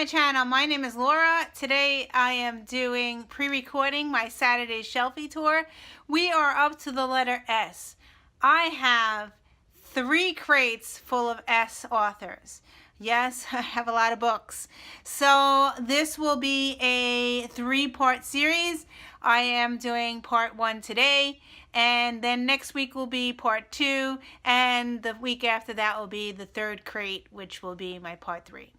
channel. My name is Laura. Today I am doing pre-recording my Saturday Shelfie tour. We are up to the letter S. I have 3 crates full of S authors. Yes, I have a lot of books. So this will be a 3-part series. I am doing part 1 today, and then next week will be part 2, and the week after that will be the 3rd crate, which will be my part 3.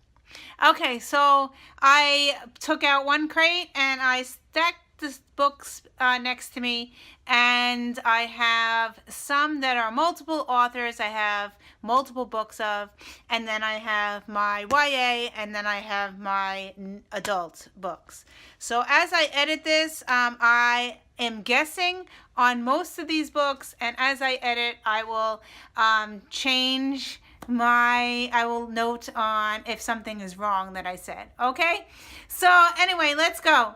Okay, so I took out 1 crate and I stacked the books next to me, and I have some that are multiple authors I have multiple books of, and then I have my YA, and then I have my adult books. So as I edit this, I am guessing on most of these books, and as I edit I will change I will note on if something is wrong that I said. Okay, so anyway, let's go.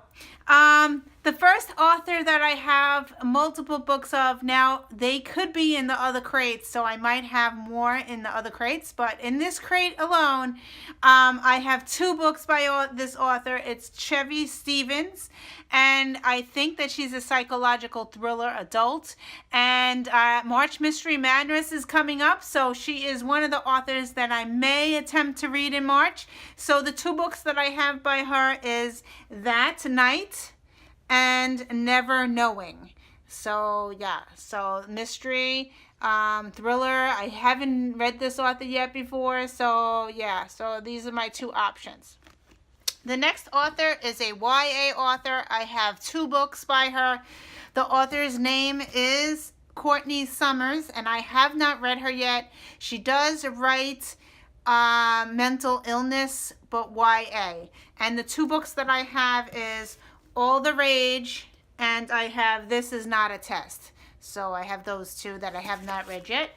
The first author that I have multiple books of, now they could be in the other crates, so I might have more in the other crates, but in this crate alone, I have 2 books by this author. It's Chevy Stevens, and I think that she's a psychological thriller adult, and March Mystery Madness is coming up, so she is one of the authors that I may attempt to read in March. So the 2 books that I have by her is That Night and Never Knowing. So yeah, so mystery, thriller. I haven't read this author yet before, so yeah, so these are my 2 options. The next author is a YA author. I have 2 books by her. The author's name is Courtney Summers, and I have not read her yet. She does write mental illness, but YA. And the 2 books that I have is All the Rage, and I have This Is Not a Test. So I have those 2 that I have not read yet.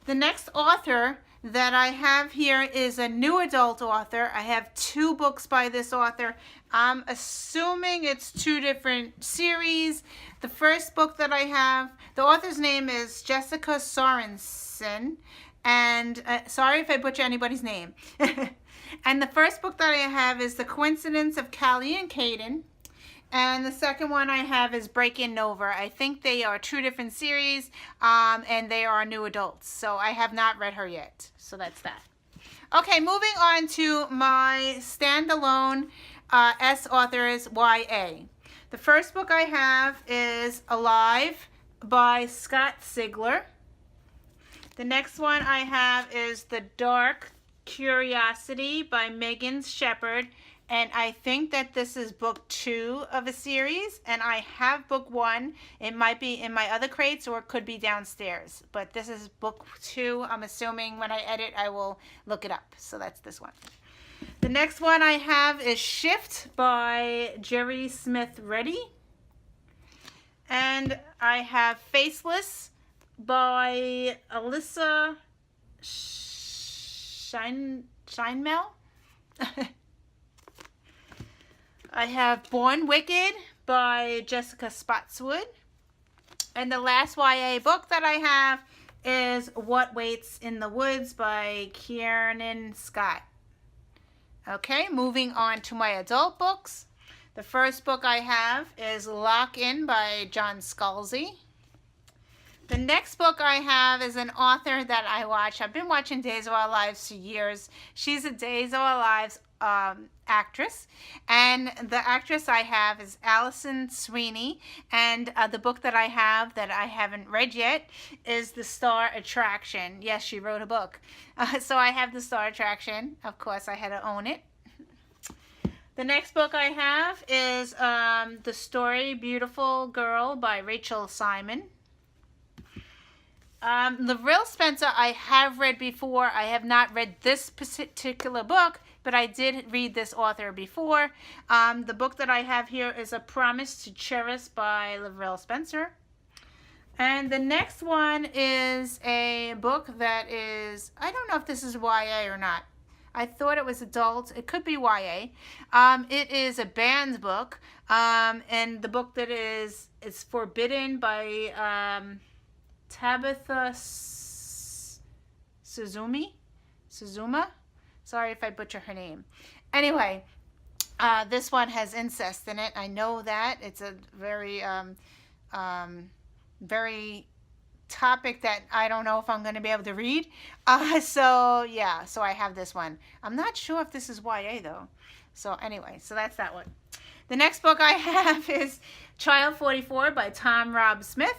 The next author that I have here is a new adult author. I have 2 books by this author. I'm assuming it's 2 different series. The first book that I have, the author's name is Jessica Sorensen, and sorry if I butcher anybody's name. And the first book that I have is The Coincidence of Callie and Caden. And the second one I have is Breaking Nova. I think they are 2 different series, and they are new adults. So I have not read her yet. So that's that. Okay, moving on to my standalone S authors YA. The first book I have is Alive by Scott Sigler. The next one I have is The Dark Curiosity by Megan Shepherd. And I think that this is book 2 of a series, and I have book 1. It might be in my other crates, or it could be downstairs. But this is book 2. I'm assuming when I edit, I will look it up. So that's this one. The next one I have is Shift by Jerry Smith Reddy. And I have Faceless by Alyssa Scheinmel. I have Born Wicked by Jessica Spotswood. And the last YA book that I have is What Waits in the Woods by Kiernan Scott. Okay, moving on to my adult books. The first book I have is Lock In by John Scalzi. The next book I have is an author that I watch. I've been watching Days of Our Lives for years. She's a Days of Our Lives actress, and the actress I have is Allison Sweeney, and the book that I have that I haven't read yet is The Star Attraction. Yes, she wrote a book. So I have The Star Attraction. Of course, I had to own it. The next book I have is The Story Beautiful Girl by Rachel Simon. The Real Spencer I have read before. I have not read this particular book, but I did read this author before. The book that I have here is A Promise to Cherish by Lavrell Spencer. And the next one is a book that is, I don't know if this is YA or not. I thought it was adult. It could be YA. It is a banned book. And the book that is Forbidden by Tabitha Suzuma. Sorry if I butcher her name. Anyway, this one has incest in it. I know that. It's a very, very topic that I don't know if I'm going to be able to read. So yeah, so I have this one. I'm not sure if this is YA though. So anyway, so that's that one. The next book I have is Child 44 by Tom Rob Smith.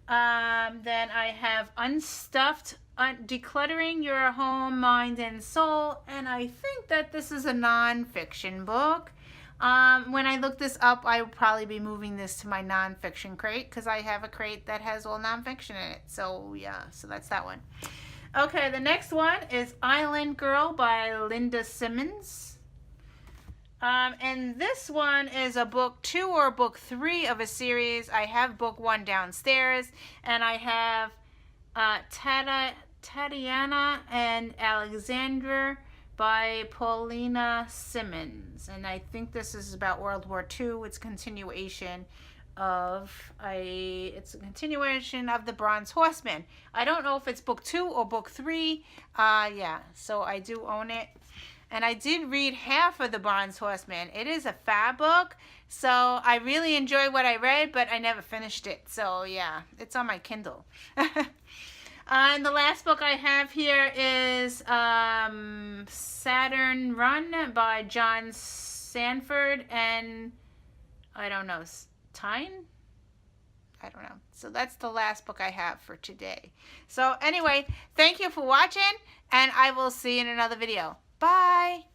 Then I have Unstuffed, Decluttering Your Home, Mind, and Soul. And I think that this is a non-fiction book. When I look this up, I will probably be moving this to my non-fiction crate because I have a crate that has all non-fiction in it. So yeah, so that's that one. Okay, the next one is Island Girl by Linda Simmons. And this one is a book 2 or book 3 of a series. I have book 1 downstairs, and I have Tatiana and Alexandra by Paulina Simmons. And I think this is about World War II. It's a continuation of the Bronze Horseman. I don't know if it's book 2 or book 3. Yeah, so I do own it. And I did read half of The Bronze Horseman. It is a fab book, so I really enjoyed what I read, but I never finished it. So yeah, it's on my Kindle. And the last book I have here is Saturn Run by John Sanford and, I don't know, Tyne? I don't know. So that's the last book I have for today. So anyway, thank you for watching, and I will see you in another video. Bye.